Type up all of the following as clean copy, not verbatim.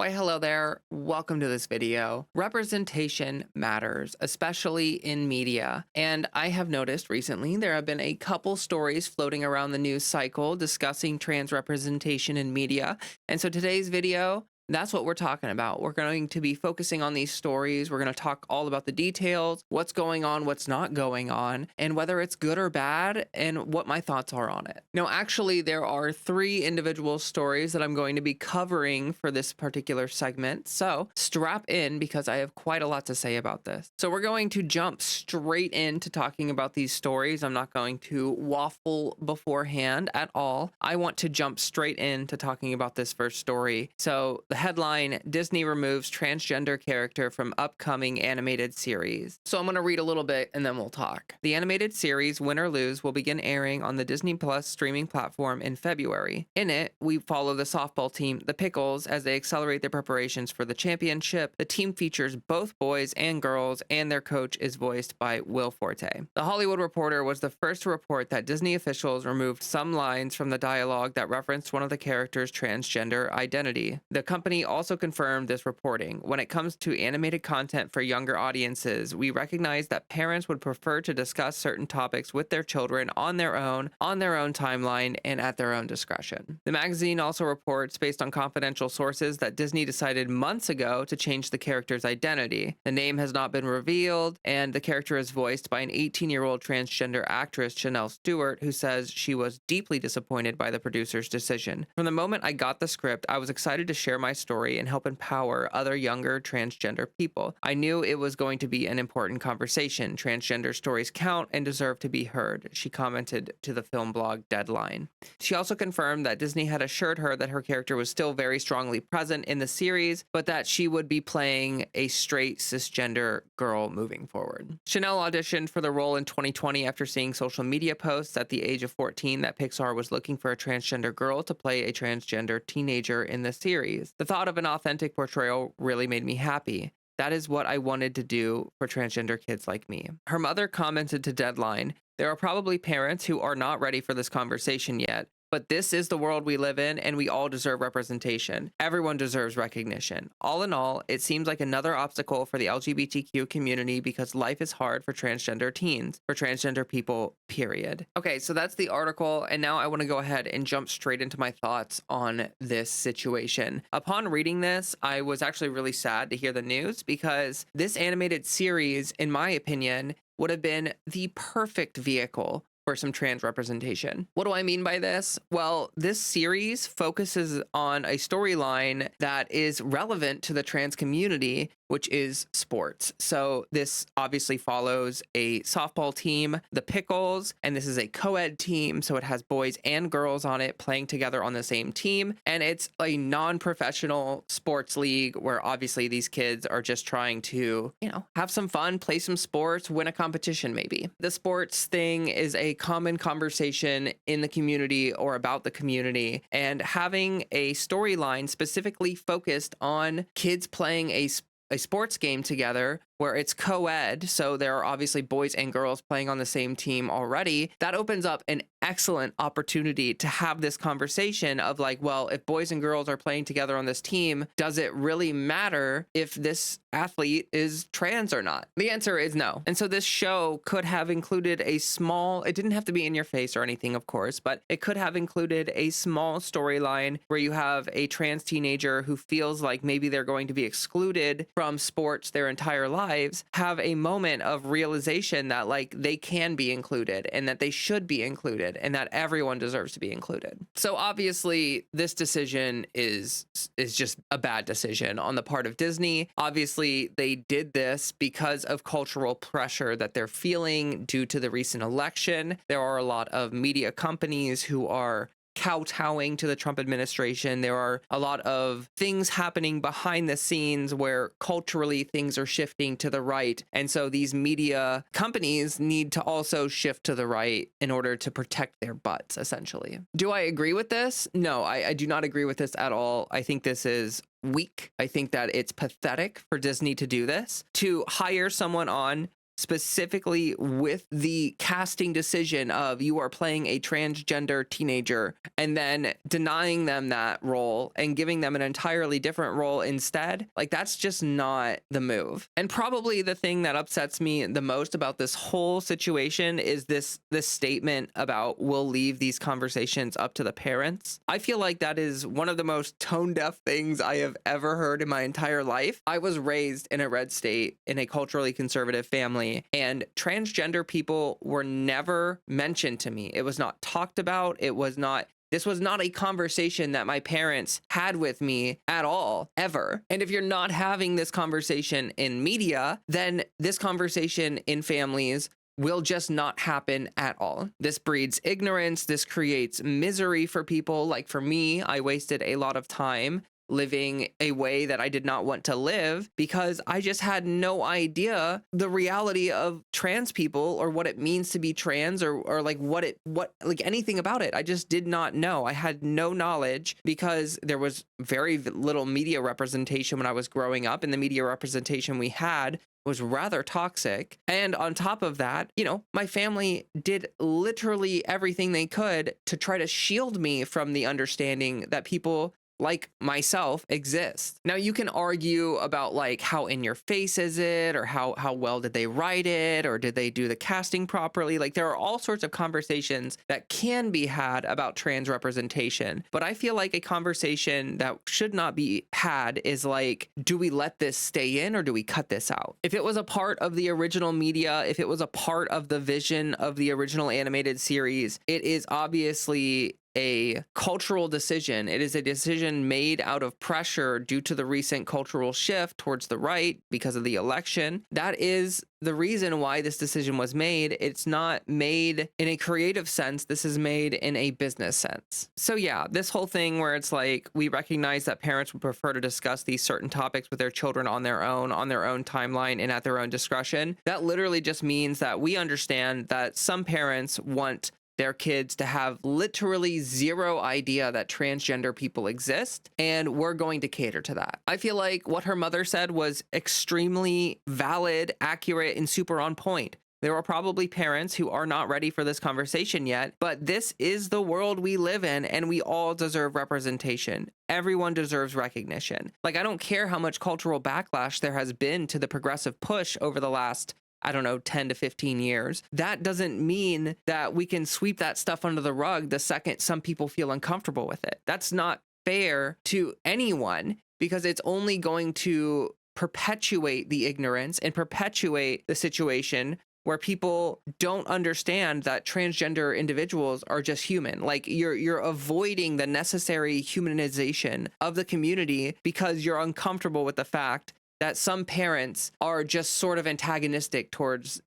Why, hello there. Welcome to this video. Representation matters, especially in media. And I have noticed recently there have been a couple stories floating around the news cycle discussing trans representation in media. And so today's video, that's what we're talking about. We're going to be focusing on these stories. We're going to talk all about the details, what's going on, what's not going on, and whether it's good or bad, and what my thoughts are on it. Now, actually, there are 3 individual stories that I'm going to be covering for this particular segment. So strap in because I have quite a lot to say about this. So we're going to jump straight into talking about these stories. I'm not going to waffle beforehand at all. I want to jump straight into talking about this first story. So the headline, Disney removes transgender character from upcoming animated series. So I'm going to read a little bit and then we'll talk. The animated series Win or Lose will begin airing on the Disney Plus streaming platform in February. In it, we follow the softball team, the Pickles, as they accelerate their preparations for the championship. The team features both boys and girls, and their coach is voiced by Will Forte. The Hollywood Reporter was the first to report that Disney officials removed some lines from the dialogue that referenced one of the characters' transgender identity. The company also confirmed this reporting. When it comes to animated content for younger audiences, we recognize that parents would prefer to discuss certain topics with their children on their own timeline, and at their own discretion. The magazine also reports, based on confidential sources, that Disney decided months ago to change the character's identity. The name has not been revealed, and the character is voiced by an 18-year-old transgender actress, Chanel Stewart, who says she was deeply disappointed by the producer's decision. From the moment I got the script, I was excited to share my story and help empower other younger transgender people. I knew it was going to be an important conversation. Transgender stories count and deserve to be heard, she commented to the film blog Deadline. She also confirmed that Disney had assured her that her character was still very strongly present in the series, but that she would be playing a straight cisgender girl moving forward. Chanel auditioned for the role in 2020 after seeing social media posts at the age of 14 that Pixar was looking for a transgender girl to play a transgender teenager in the series. The thought of an authentic portrayal really made me happy. That is what I wanted to do for transgender kids like me. Her mother commented to Deadline, "There are probably parents who are not ready for this conversation yet, but this is the world we live in and we all deserve representation. Everyone deserves recognition. All in all, it seems like another obstacle for the LGBTQ community because life is hard for transgender teens, for transgender people, period." Okay, so that's the article. And now I want to go ahead and jump straight into my thoughts on this situation. Upon reading this, I was actually really sad to hear the news because this animated series, in my opinion, would have been the perfect vehicle for some trans representation. What do I mean by this? Well, this series focuses on a storyline that is relevant to the trans community, which is sports. So this obviously follows a softball team, the Pickles, and this is a co-ed team. So it has boys and girls on it playing together on the same team. And it's a non-professional sports league where obviously these kids are just trying to, have some fun, play some sports, win a competition maybe. The sports thing is a common conversation in the community or about the community, and having a storyline specifically focused on kids playing a sports game together where it's co-ed, so there are obviously boys and girls playing on the same team already, that opens up an excellent opportunity to have this conversation of like, well, if boys and girls are playing together on this team, does it really matter if this athlete is trans or not? The answer is no. And so this show could have included it didn't have to be in your face or anything, of course, but it could have included a small storyline where you have a trans teenager who feels like maybe they're going to be excluded from sports their entire lives, have a moment of realization that like they can be included and that they should be included and that everyone deserves to be included. So obviously this decision is just a bad decision on the part of Disney. Obviously they did this because of cultural pressure that they're feeling due to the recent election. There are a lot of media companies who are kowtowing to the Trump administration. There are a lot of things happening behind the scenes where culturally things are shifting to the right. And so these media companies need to also shift to the right in order to protect their butts, essentially. Do I agree with this? No, I do not agree with this at all. I think this is weak. I think that it's pathetic for Disney to do this, to hire someone on specifically with the casting decision of you are playing a transgender teenager and then denying them that role and giving them an entirely different role instead. Like, that's just not the move. And probably the thing that upsets me the most about this whole situation is this statement about we'll leave these conversations up to the parents. I feel like that is one of the most tone deaf things I have ever heard in my entire life. I was raised in a red state in a culturally conservative family, and transgender people were never mentioned to me. It was not talked about. This was not a conversation that my parents had with me at all, ever. And if you're not having this conversation in media, then this conversation in families will just not happen at all. This breeds ignorance. This creates misery for people. Like for me, I wasted a lot of time living a way that I did not want to live because I just had no idea the reality of trans people or what it means to be trans or like what anything about it. I just did not know. I had no knowledge because there was very little media representation when I was growing up, and the media representation we had was rather toxic. And on top of that, my family did literally everything they could to try to shield me from the understanding that people like myself exist. Now, you can argue about like how in your face is it, or how well did they write it, or did they do the casting properly? Like, there are all sorts of conversations that can be had about trans representation, but I feel like a conversation that should not be had is like, do we let this stay in or do we cut this out? If it was a part of the original media, if it was a part of the vision of the original animated series, it is obviously a cultural decision. It is a decision made out of pressure due to the recent cultural shift towards the right because of the election. That is the reason why this decision was made. It's not made in a creative sense. This is made in a business sense. So yeah, this whole thing where it's like, we recognize that parents would prefer to discuss these certain topics with their children on their own timeline and at their own discretion. That literally just means that we understand that some parents want their kids to have literally zero idea that transgender people exist, and we're going to cater to that. I feel like what her mother said was extremely valid, accurate, and super on point. There are probably parents who are not ready for this conversation yet, but this is the world we live in, and we all deserve representation. Everyone deserves recognition. Like, I don't care how much cultural backlash there has been to the progressive push over the last 10 to 15 years. That doesn't mean that we can sweep that stuff under the rug the second some people feel uncomfortable with it. That's not fair to anyone, because it's only going to perpetuate the ignorance and perpetuate the situation where people don't understand that transgender individuals are just human. Like, you're avoiding the necessary humanization of the community because you're uncomfortable with the fact that some parents are just sort of antagonistic towards,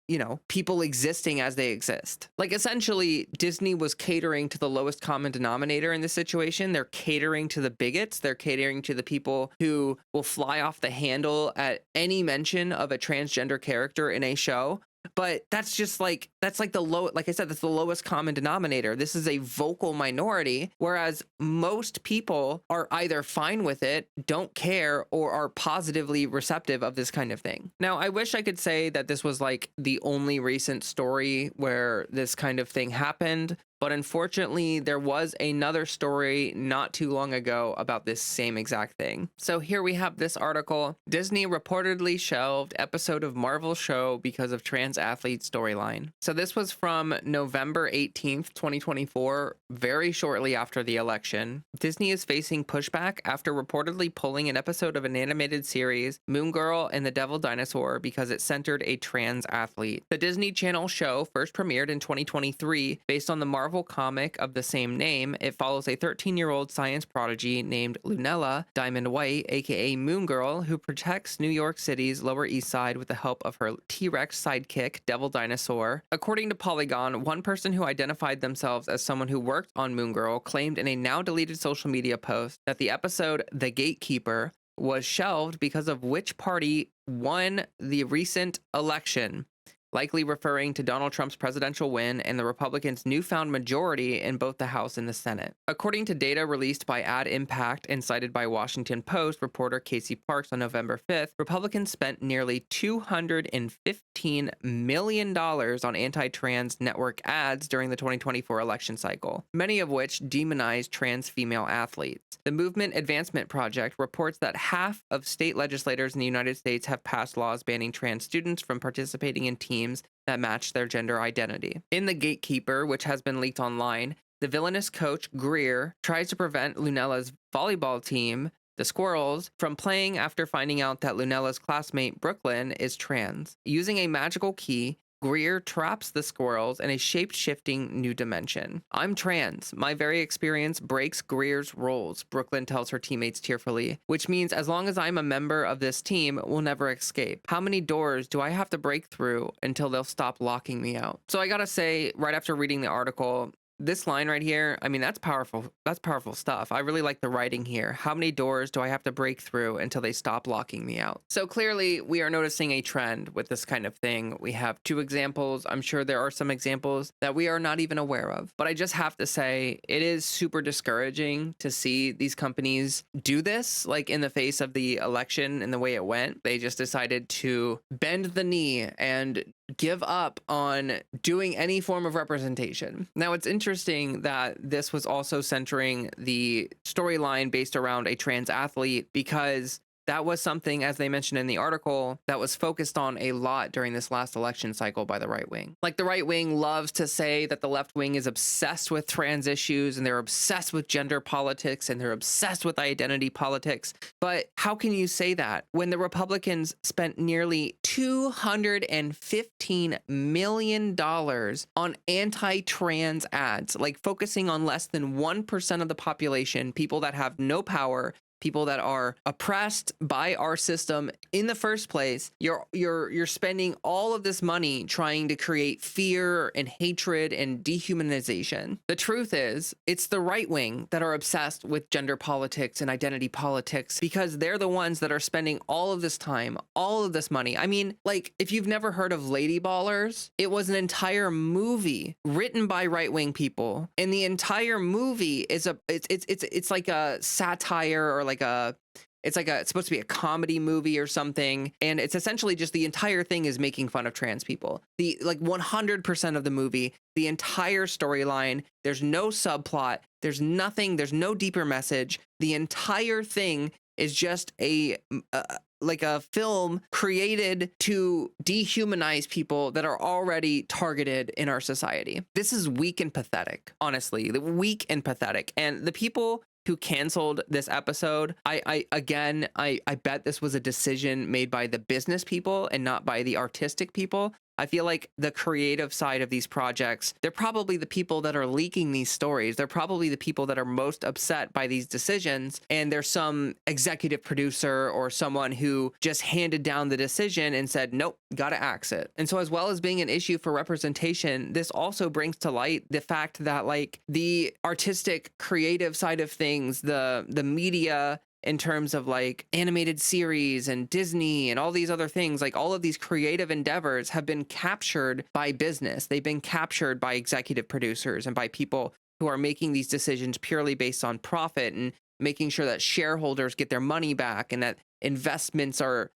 people existing as they exist. Like, essentially, Disney was catering to the lowest common denominator in this situation. They're catering to the bigots. They're catering to the people who will fly off the handle at any mention of a transgender character in a show. But that's the lowest common denominator. This is a vocal minority, whereas most people are either fine with it, don't care, or are positively receptive of this kind of thing. Now, I wish I could say that this was like the only recent story where this kind of thing happened, but unfortunately, there was another story not too long ago about this same exact thing. So here we have this article. Disney reportedly shelved episode of Marvel show because of trans athlete storyline. So this was from November 18th, 2024, very shortly after the election. Disney is facing pushback after reportedly pulling an episode of an animated series, Moon Girl and the Devil Dinosaur, because it centered a trans athlete. The Disney Channel show first premiered in 2023 based on the Marvel comic of the same name. It follows a 13-year-old science prodigy named Lunella Diamond White, aka Moon Girl, who protects New York City's Lower East Side with the help of her T-Rex sidekick, Devil Dinosaur. According to Polygon, one person who identified themselves as someone who worked on Moon Girl claimed in a now deleted social media post that the episode The Gatekeeper was shelved because of which party won the recent election. likely referring to Donald Trump's presidential win and the Republicans' newfound majority in both the House and the Senate. According to data released by Ad Impact and cited by Washington Post reporter Casey Parks on November 5th, Republicans spent nearly $215 million on anti-trans network ads during the 2024 election cycle, many of which demonized trans female athletes. The Movement Advancement Project reports that half of state legislators in the United States have passed laws banning trans students from participating in teams that match their gender identity. In The Gatekeeper, which has been leaked online, the villainous coach, Greer, tries to prevent Lunella's volleyball team, the Squirrels, from playing after finding out that Lunella's classmate, Brooklyn, is trans. Using a magical key, Greer traps the Squirrels in a shape-shifting new dimension. "I'm trans. My very experience breaks Greer's rules," Brooklyn tells her teammates tearfully, "which means as long as I'm a member of this team, we'll never escape. How many doors do I have to break through until they'll stop locking me out?" So I gotta say, right after reading the article, this line right here, I mean, that's powerful. That's powerful stuff. I really like the writing here. How many doors do I have to break through until they stop locking me out? So clearly, we are noticing a trend with this kind of thing. We have two examples. I'm sure there are some examples that we are not even aware of. But I just have to say, it is super discouraging to see these companies do this, like in the face of the election and the way it went. They just decided to bend the knee and give up on doing any form of representation. Now, it's interesting that this was also centering the storyline based around a trans athlete, because that was something, as they mentioned in the article, that was focused on a lot during this last election cycle by the right wing. Like, the right wing loves to say that the left wing is obsessed with trans issues and they're obsessed with gender politics and they're obsessed with identity politics. But how can you say that when the Republicans spent nearly $215 million on anti-trans ads, like focusing on less than 1% of the population, people that have no power, people that are oppressed by our system in the first place? You're spending all of this money trying to create fear and hatred and dehumanization. The truth is, it's the right wing that are obsessed with gender politics and identity politics, because they're the ones that are spending all of this time, all of this money. I mean, like, if you've never heard of Lady Ballers, it was an entire movie written by right wing people, and the entire movie is it's like a satire, or it's supposed to be a comedy movie or something, and it's essentially just the entire thing is making fun of trans people. The 100% of the movie, the entire storyline, there's no subplot, there's nothing, there's no deeper message. The entire thing is just a film created to dehumanize people that are already targeted in our society. This is weak and pathetic, honestly, weak and pathetic. And the people who canceled this episode, I bet this was a decision made by the business people and not by the artistic people. I feel like the creative side of these projects, they're probably the people that are leaking these stories. They're probably the people that are most upset by these decisions. And there's some executive producer or someone who just handed down the decision and said, nope, gotta axe it. And so, as well as being an issue for representation, this also brings to light the fact that, like, the artistic, creative side of things, the media, in terms of like animated series and Disney and all these other things, like all of these creative endeavors have been captured by business. They've been captured by executive producers and by people who are making these decisions purely based on profit and making sure that shareholders get their money back and that investments are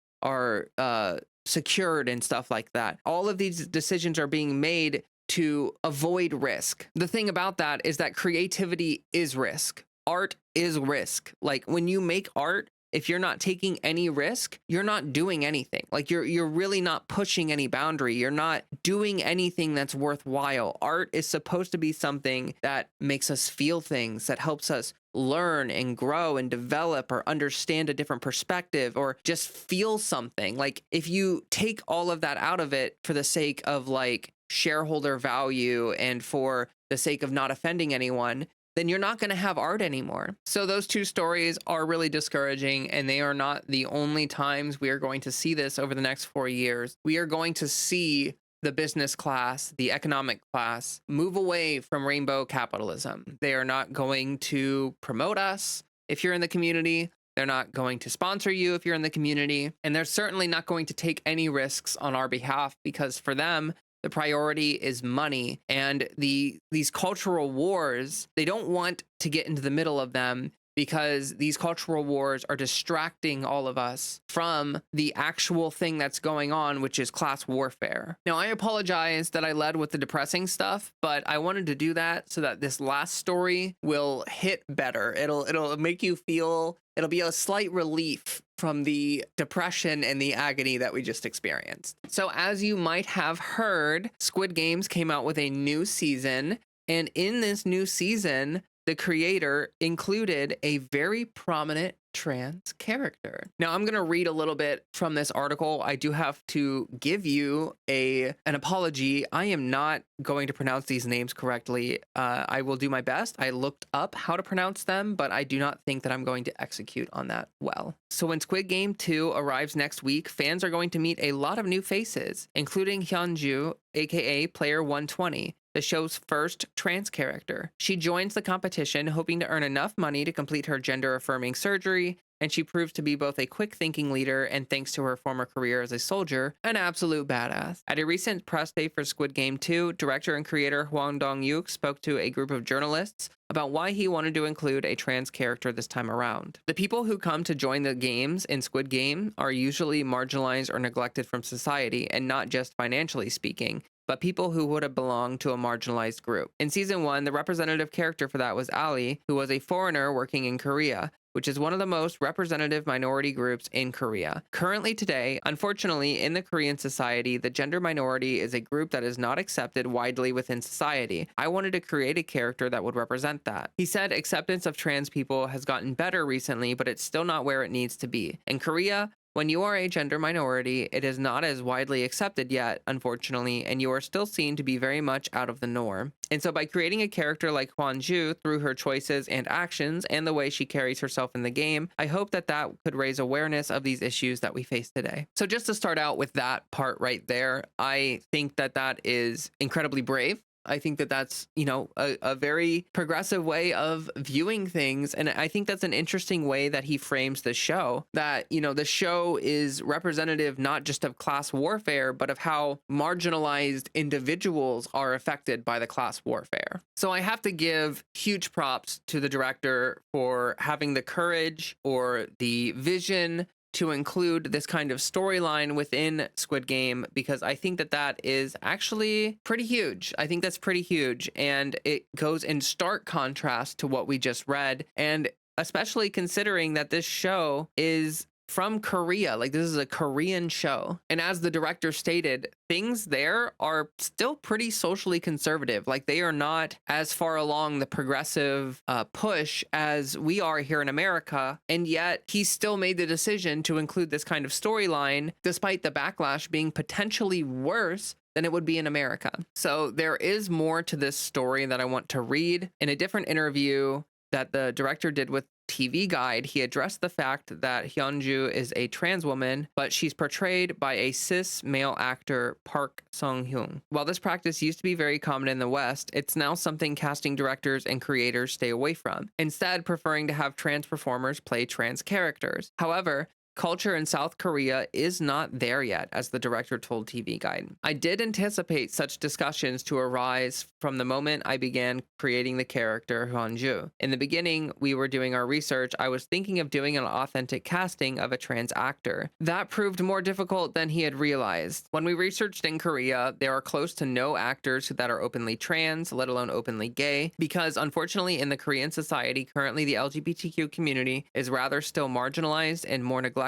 secured and stuff like that. All of these decisions are being made to avoid risk. The thing about that is that creativity is risk. Art is risk. Like, when you make art, if you're not taking any risk, you're not doing anything. Like, you're really not pushing any boundary. You're not doing anything that's worthwhile. Art is supposed to be something that makes us feel things, that helps us learn and grow and develop or understand a different perspective or just feel something. Like, if you take all of that out of it for the sake of like shareholder value and for the sake of not offending anyone, then you're not going to have art anymore. So those two stories are really discouraging, and they are not the only times we are going to see this over the next 4 years. We are going to see the business class, the economic class, move away from rainbow capitalism. They are not going to promote us if you're in the community. They're not going to sponsor you if you're in the community. And they're certainly not going to take any risks on our behalf, because for them, the priority is money. And these cultural wars, they don't want to get into the middle of them, because these cultural wars are distracting all of us from the actual thing that's going on, which is class warfare. Now, I apologize that I led with the depressing stuff, but I wanted to do that so that this last story will hit better. It'll make you feel, it'll be a slight relief from the depression and the agony that we just experienced. So as you might have heard, Squid Games came out with a new season, and in this new season, the creator included a very prominent trans character. Now, I'm going to read a little bit from this article. I do have to give you an apology. I am not going to pronounce these names correctly. I will do my best. I looked up how to pronounce them, but I do not think that I'm going to execute on that well. So when Squid Game 2 arrives next week, fans are going to meet a lot of new faces, including Hyunju, aka Player 120, the show's first trans character. She joins the competition hoping to earn enough money to complete her gender-affirming surgery, and she proves to be both a quick-thinking leader and, thanks to her former career as a soldier, an absolute badass. At a recent press day for Squid Game 2, director and creator Hwang Dong-yuk spoke to a group of journalists about why he wanted to include a trans character this time around. The people who come to join the games in Squid Game are usually marginalized or neglected from society, and not just financially speaking, but people who would have belonged to a marginalized group. In season 1, the representative character for that was Ali, who was a foreigner working in Korea, which is one of the most representative minority groups in Korea. Currently today, unfortunately, in the Korean society, the gender minority is a group that is not accepted widely within society. I wanted to create a character that would represent that. He said acceptance of trans people has gotten better recently, but it's still not where it needs to be. In Korea, when you are a gender minority, it is not as widely accepted yet, unfortunately, and you are still seen to be very much out of the norm. And so by creating a character like Hwanju through her choices and actions and the way she carries herself in the game, I hope that that could raise awareness of these issues that we face today. So just to start out with that part right there, I think that that is incredibly brave. I think that that's, a very progressive way of viewing things. And I think that's an interesting way that he frames the show, that, the show is representative not just of class warfare, but of how marginalized individuals are affected by the class warfare. So I have to give huge props to the director for having the courage or the vision to include this kind of storyline within Squid Game, because I think that that is actually pretty huge. I think that's pretty huge, and it goes in stark contrast to what we just read, and especially considering that this show is from Korea. Like, this is a Korean show. And as the director stated, things there are still pretty socially conservative. Like, they are not as far along the progressive push as we are here in America. And yet he still made the decision to include this kind of storyline, despite the backlash being potentially worse than it would be in America. So there is more to this story that I want to read. In a different interview that the director did with TV Guide, he addressed the fact that Hyunju is a trans woman, but she's portrayed by a cis male actor, Park Sung-hyun. While this practice used to be very common in the West, it's now something casting directors and creators stay away from, instead preferring to have trans performers play trans characters. However, culture in South Korea is not there yet, as the director told TV Guide. I did anticipate such discussions to arise from the moment I began creating the character Hyunju. In the beginning, we were doing our research. I was thinking of doing an authentic casting of a trans actor. That proved more difficult than he had realized. When we researched in Korea, there are close to no actors that are openly trans, let alone openly gay, because unfortunately in the Korean society, currently the LGBTQ community is rather still marginalized and more neglected,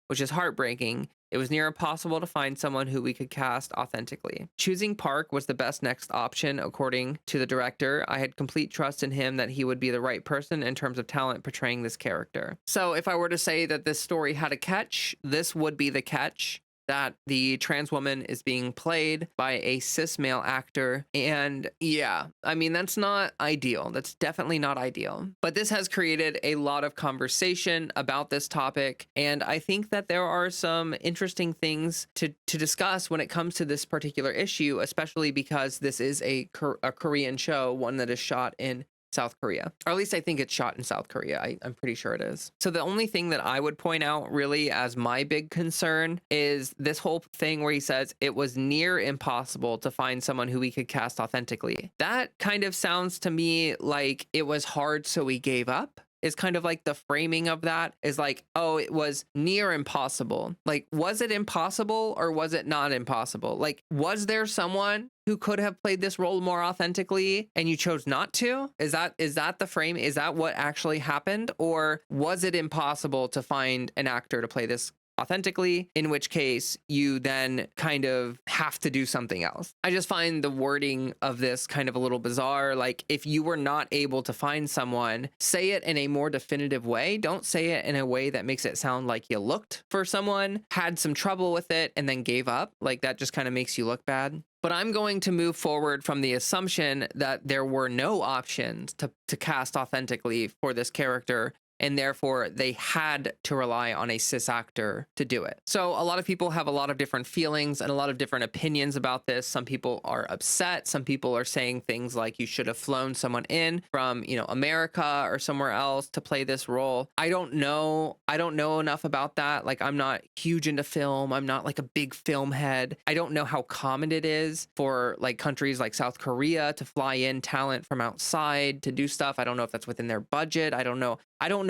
which is heartbreaking. It was near impossible to find someone who we could cast authentically. Choosing Park was the best next option, according to the director. I had complete trust in him that he would be the right person in terms of talent portraying this character. So if I were to say that this story had a catch, this would be the catch. That the trans woman is being played by a cis male actor. And yeah, I mean, that's not ideal. That's definitely not ideal. But this has created a lot of conversation about this topic. And I think that there are some interesting things to discuss when it comes to this particular issue, especially because this is a Korean show, one that is shot in South Korea. Or at least I think it's shot in South Korea. I'm pretty sure it is. So the only thing that I would point out really as my big concern is this whole thing where he says it was near impossible to find someone who we could cast authentically. That kind of sounds to me like it was hard, so we gave up. Is kind of like the framing of that is like, oh, it was near impossible. Like, was it impossible or was it not impossible? Like, was there someone who could have played this role more authentically and you chose not to? Is that the frame? Is that what actually happened? Or was it impossible to find an actor to play this authentically, in which case you then kind of have to do something else? I just find the wording of this kind of a little bizarre. Like, if you were not able to find someone, say it in a more definitive way. Don't say it in a way that makes it sound like you looked for someone, had some trouble with it, and then gave up. Like, that just kind of makes you look bad. But I'm going to move forward from the assumption that there were no options to cast authentically for this character, and therefore they had to rely on a cis actor to do it. So a lot of people have a lot of different feelings and a lot of different opinions about this. Some people are upset. Some people are saying things like you should have flown someone in from, America or somewhere else to play this role. I don't know enough about that. Like, I'm not huge into film. I'm not like a big film head. I don't know how common it is for like countries like South Korea to fly in talent from outside to do stuff. I don't know if that's within their budget. I don't know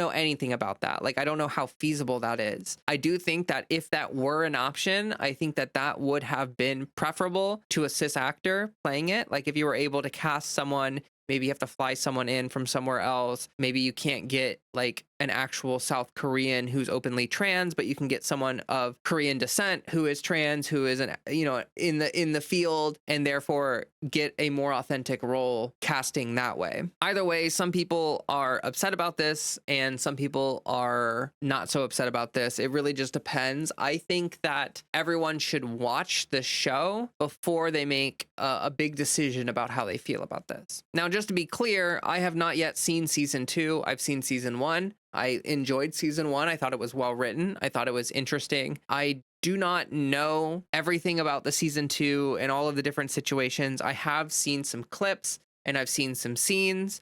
anything about that. Like, I don't know how feasible that is. I do think that if that were an option, I think that would have been preferable to a cis actor playing it. Like, if you were able to cast someone, maybe you have to fly someone in from somewhere else. Maybe you can't get like an actual South Korean who's openly trans, but you can get someone of Korean descent who is trans, who is in the field, and therefore get a more authentic role casting that way. Either way, some people are upset about this and some people are not so upset about this. It really just depends. I think that everyone should watch the show before they make a big decision about how they feel about this. Now, just to be clear, I have not yet seen season 2. I've seen season 1. I enjoyed season 1. I thought it was well written. I thought it was interesting. I do not know everything about the season 2 and all of the different situations. I have seen some clips and I've seen some scenes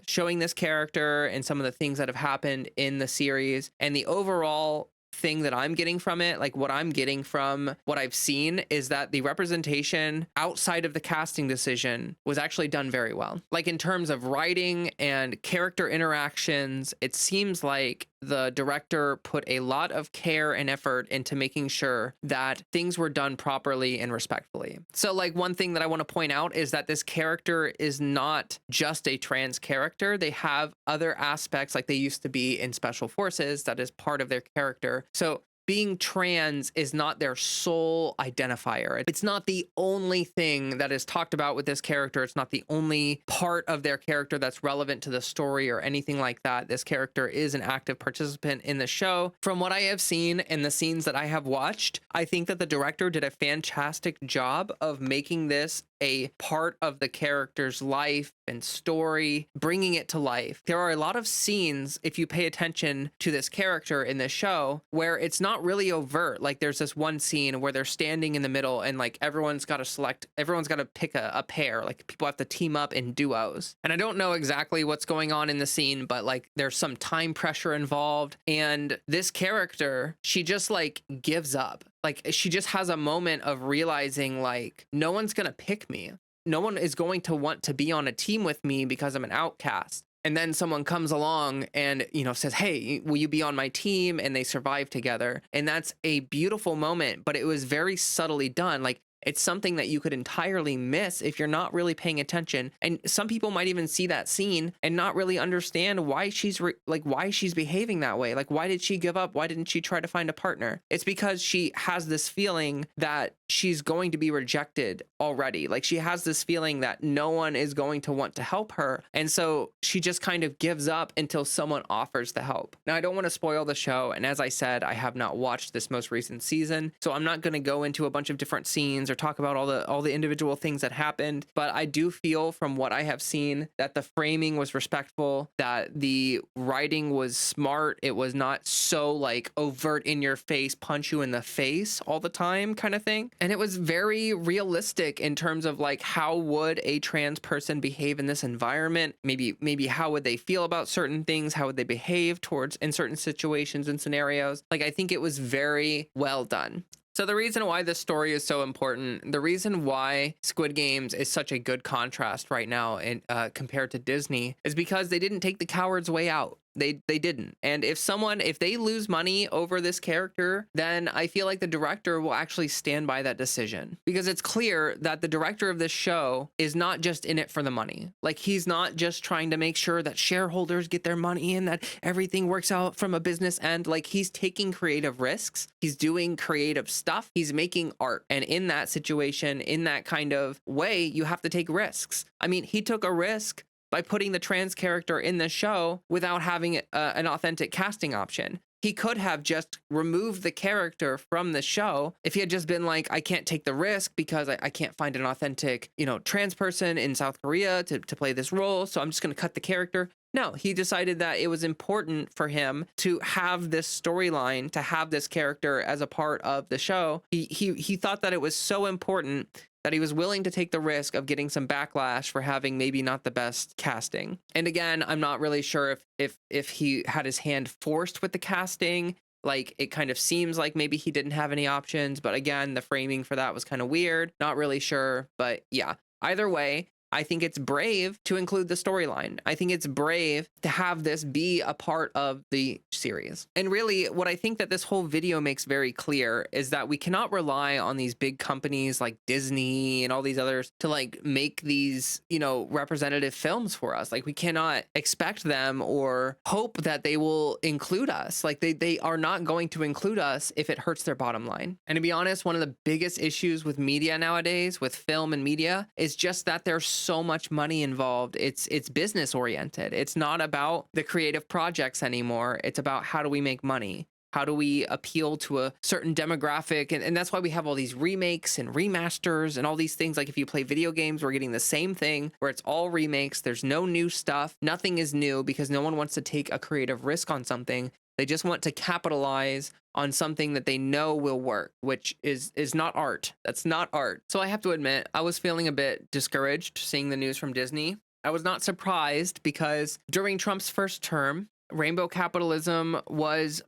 showing this character and some of the things that have happened in the series. And the overall thing that I'm getting from it, like what I'm getting from what I've seen, is that the representation outside of the casting decision was actually done very well. Like, in terms of writing and character interactions, it seems like the director put a lot of care and effort into making sure that things were done properly and respectfully. So, like, one thing that I want to point out is that this character is not just a trans character. They have other aspects, like they used to be in Special Forces, that is part of their character. So being trans is not their sole identifier. It's not the only thing that is talked about with this character. It's not the only part of their character that's relevant to the story or anything like that. This character is an active participant in the show. From what I have seen in the scenes that I have watched, I think that the director did a fantastic job of making this a part of the character's life and story, bringing it to life. There are a lot of scenes, if you pay attention to this character in this show, where it's not really overt. Like, there's this one scene where they're standing in the middle and like everyone's got to pick a pair. Like, people have to team up in duos. And I don't know exactly what's going on in the scene, but like there's some time pressure involved. And this character, she just like gives up. Like, she just has a moment of realizing, like, no one's going to pick me. No one is going to want to be on a team with me because I'm an outcast. And then someone comes along and, says, hey, will you be on my team? And they survive together. And that's a beautiful moment, but it was very subtly done. Like, it's something that you could entirely miss if you're not really paying attention. And some people might even see that scene and not really understand why she's behaving that way. Like, why did she give up? Why didn't she try to find a partner? It's because she has this feeling that she's going to be rejected already. Like, she has this feeling that no one is going to want to help her. And so she just kind of gives up until someone offers the help. Now, I don't want to spoil the show. And as I said, I have not watched this most recent season. So I'm not going to go into a bunch of different scenes or talk about all the individual things that happened, but I do feel from what I have seen that the framing was respectful, that the writing was smart. It was not so like overt in your face, punch you in the face all the time kind of thing. And it was very realistic in terms of like how would a trans person behave in this environment? Maybe how would they feel about certain things? How would they behave towards in certain situations and scenarios? Like, I think it was very well done. So the reason why this story is so important, the reason why Squid Games is such a good contrast right now in, compared to Disney, is because they didn't take the coward's way out. They didn't. And if they lose money over this character, then I feel like the director will actually stand by that decision, because it's clear that the director of this show is not just in it for the money. Like, he's not just trying to make sure that shareholders get their money and that everything works out from a business end. Like, he's taking creative risks. He's doing creative stuff. He's making art. And in that situation, in that kind of way, you have to take risks. I mean, he took a risk by putting the trans character in the show without having an authentic casting option. He could have just removed the character from the show if he had just been like, I can't take the risk because I can't find an authentic, trans person in South Korea to play this role, so I'm just going to cut the character. No, he decided that it was important for him to have this storyline, to have this character as a part of the show. He thought that it was so important that he was willing to take the risk of getting some backlash for having maybe not the best casting. And again, I'm not really sure if he had his hand forced with the casting. Like, it kind of seems like maybe he didn't have any options, but again, the framing for that was kind of weird. Not really sure, but yeah. Either way, I think it's brave to include the storyline. I think it's brave to have this be a part of the series. And really, what I think that this whole video makes very clear is that we cannot rely on these big companies like Disney and all these others to like make these, representative films for us. Like, we cannot expect them or hope that they will include us. Like, they are not going to include us if it hurts their bottom line. And to be honest, one of the biggest issues with media nowadays, with film and media, is just that there's so much money involved. It's business oriented. It's not about the creative projects anymore. It's about how do we make money? How do we appeal to a certain demographic? And that's why we have all these remakes and remasters and all these things. Like, if you play video games, we're getting the same thing where it's all remakes. There's no new stuff. Nothing is new because no one wants to take a creative risk on something. They just want to capitalize on something that they know will work, which is not art. That's not art. So I have to admit, I was feeling a bit discouraged seeing the news from Disney. I was not surprised because during Trump's first term, rainbow capitalism was,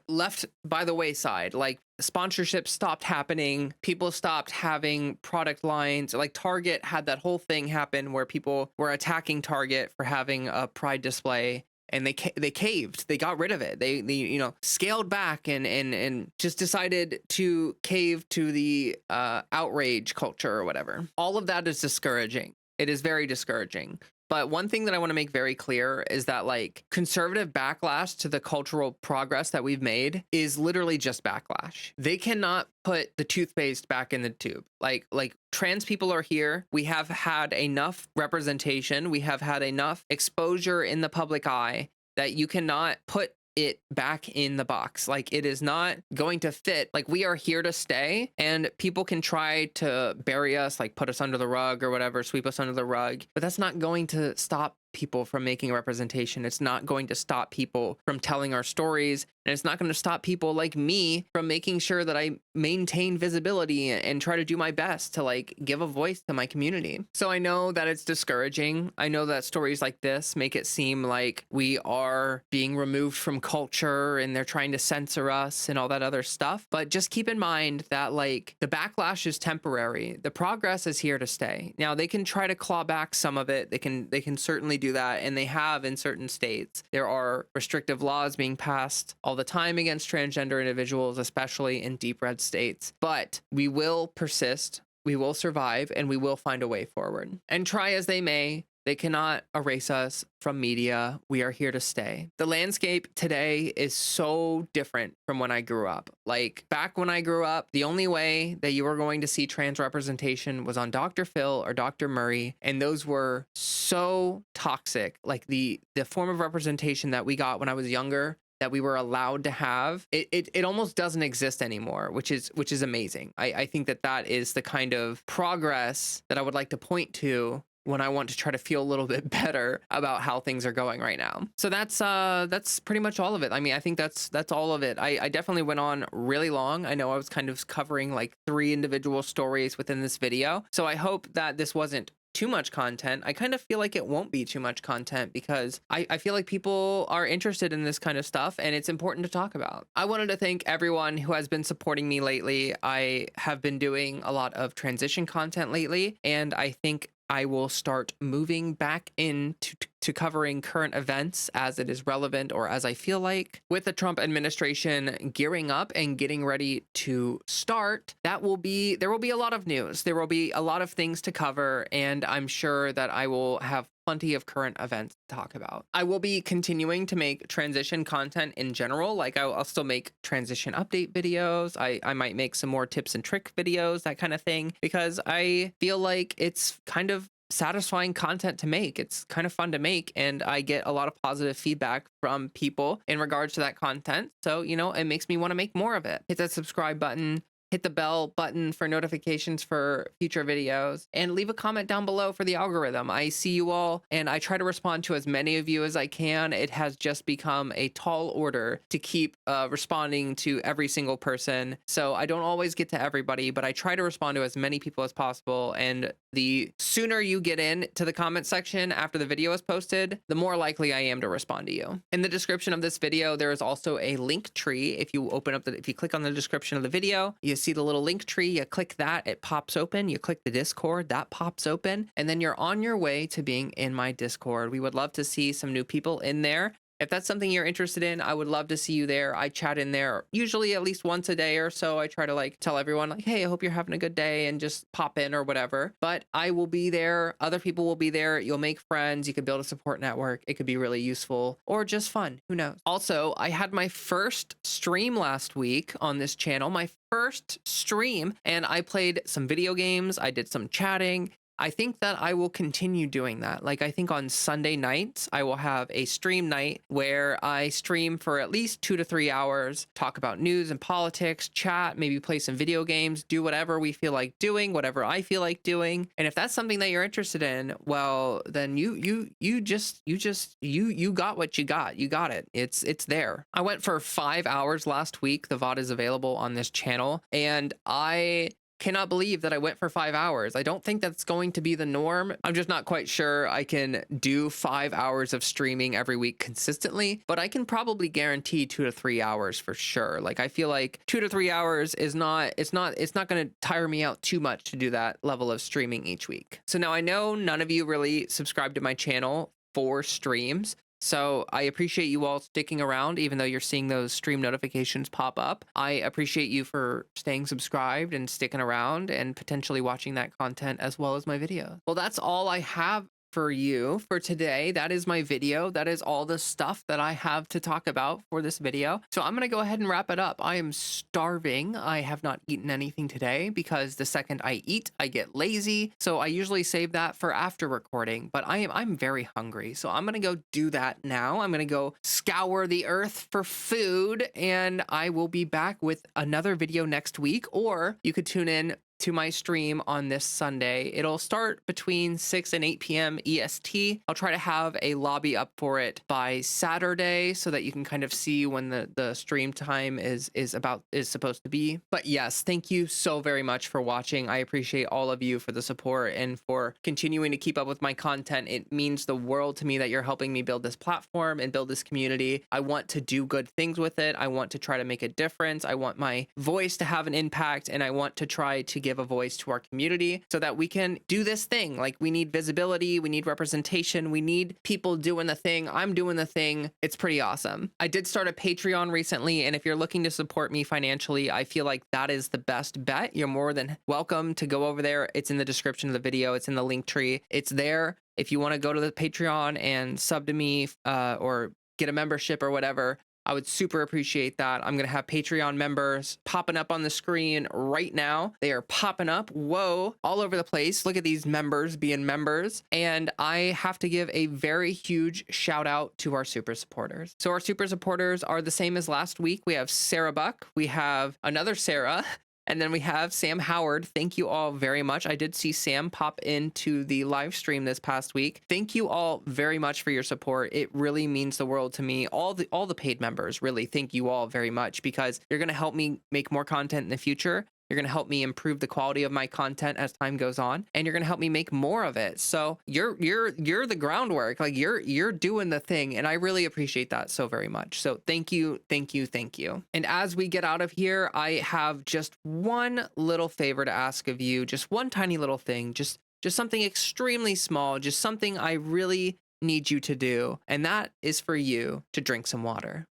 left by the wayside. Like, sponsorships stopped happening. People stopped having product lines. Like, Target had that whole thing happen where people were attacking Target for having a pride display. And they caved. They got rid of it. They scaled back and just decided to cave to the outrage culture or whatever. All of that is discouraging. It is very discouraging. But one thing that I want to make very clear is that, like, conservative backlash to the cultural progress that we've made is literally just backlash. They cannot put the toothpaste back in the tube. Like trans people are here. We have had enough representation. We have had enough exposure in the public eye that you cannot put it back in the box. Like, it is not going to fit. Like, we are here to stay, and people can try to bury us, like put us under the rug or whatever, sweep us under the rug, but that's not going to stop people from making representation. It's not going to stop people from telling our stories, and it's not going to stop people like me from making sure that I maintain visibility and try to do my best to like give a voice to my community. So I know that it's discouraging. I know that stories like this make it seem like we are being removed from culture and they're trying to censor us and all that other stuff. But just keep in mind that, like, the backlash is temporary. The progress is here to stay. Now, they can try to claw back some of it. They can certainly do that, and they have in certain states. There are restrictive laws being passed all the time against transgender individuals, especially in deep red states. But we will persist, we will survive, and we will find a way forward. And try as they may, they cannot erase us from media. We are here to stay. The landscape today is so different from when I grew up. Like, back when I grew up, the only way that you were going to see trans representation was on Dr. Phil or Dr. Murray, and those were so toxic. Like, the form of representation that we got when I was younger that we were allowed to have, it almost doesn't exist anymore, which is amazing. I think that that is the kind of progress that I would like to point to when I want to try to feel a little bit better about how things are going right now. So that's pretty much all of it. I mean, I think that's all of it. I definitely went on really long. I know I was kind of covering like 3 individual stories within this video. So I hope that this wasn't too much content. I kind of feel like it won't be too much content because I feel like people are interested in this kind of stuff and it's important to talk about. I wanted to thank everyone who has been supporting me lately. I have been doing a lot of transition content lately, and I think I will start moving back into covering current events as it is relevant or as I feel like. With the Trump administration gearing up and getting ready to start, there will be a lot of news. There will be a lot of things to cover, and I'm sure that I will have plenty of current events to talk about. I will be continuing to make transition content in general. Like I'll still make transition update videos. I might make some more tips and trick videos, that kind of thing, because I feel like it's kind of satisfying content to make. It's kind of fun to make, and I get a lot of positive feedback from people in regards to that content. So, you know, it makes me want to make more of it. Hit that subscribe button, hit the bell button for notifications for future videos, and leave a comment down below for the algorithm. I see you all, and I try to respond to as many of you as I can. It has just become a tall order to keep responding to every single person. So I don't always get to everybody, but I try to respond to as many people as possible. And the sooner you get in to the comment section after the video is posted, the more likely I am to respond to you. In the description of this video, there is also a link tree. If you click on the description of the video, you see the little link tree, you click that, it pops open. You click the Discord, that pops open, and then you're on your way to being in my Discord. We would love to see some new people in there. If that's something you're interested in, I would love to see you there. I chat in there usually at least once a day or so. I try to like tell everyone like, hey, I hope you're having a good day, and just pop in or whatever. But I will be there. Other people will be there. You'll make friends. You could build a support network. It could be really useful or just fun. Who knows? Also, I had my first stream last week on this channel, my first stream, and I played some video games. I did some chatting. I think that I will continue doing that. Like, I think on Sunday nights, I will have a stream night where I stream for at least 2 to 3 hours, talk about news and politics, chat, maybe play some video games, do whatever we feel like doing, whatever I feel like doing. And if that's something that you're interested in, well, then you got what you got. You got it. It's there. I went for 5 hours last week. The VOD is available on this channel, and I cannot believe that I went for 5 hours. I don't think that's going to be the norm. I'm just not quite sure I can do 5 hours of streaming every week consistently, but I can probably guarantee 2 to 3 hours for sure. Like, I feel like 2 to 3 hours is not going to tire me out too much to do that level of streaming each week. So now I know none of you really subscribe to my channel for streams. So I appreciate you all sticking around, even though you're seeing those stream notifications pop up. I appreciate you for staying subscribed and sticking around and potentially watching that content as well as my video. Well, that's all I have for you for today. That is my video. That is all the stuff that I have to talk about for this video. So I'm going to go ahead and wrap it up. I am starving. I have not eaten anything today because the second I eat, I get lazy. So I usually save that for after recording, but I'm very hungry. So I'm going to go do that now. I'm going to go scour the earth for food, and I will be back with another video next week, or you could tune in to my stream on this Sunday. It'll start between 6 and 8 p.m. EST. I'll try to have a lobby up for it by Saturday so that you can kind of see when the stream time is supposed to be. But yes, thank you so very much for watching. I appreciate all of you for the support and for continuing to keep up with my content. It means the world to me that you're helping me build this platform and build this community. I want to do good things with it. I want to try to make a difference. I want my voice to have an impact, and I want to try to give a voice to our community so that we can do this thing. Like, we need visibility, we need representation, we need people doing the thing. I'm doing the thing. It's pretty awesome. I did start a Patreon recently, and if you're looking to support me financially, I feel like that is the best bet. You're more than welcome to go over there. It's in the description of the video. It's in the link tree. It's there. If you want to go to the Patreon and sub to me or get a membership or whatever, I would super appreciate that. I'm going to have Patreon members popping up on the screen right now. They are popping up. Whoa, all over the place. Look at these members being members. And I have to give a very huge shout out to our super supporters. So our super supporters are the same as last week. We have Sarah Buck. We have another Sarah. And then we have Sam Howard. Thank you all very much. I did see Sam pop into the live stream this past week. Thank you all very much for your support. It really means the world to me. All the paid members, really, thank you all very much, because you're going to help me make more content in the future. You're going to help me improve the quality of my content as time goes on, and you're going to help me make more of it. So you're the groundwork. Like you're doing the thing, and I really appreciate that so very much. So thank you, thank you, thank you. And as we get out of here, I have just one little favor to ask of you, just one tiny little thing, just something extremely small, just something I really need you to do, and that is for you to drink some water.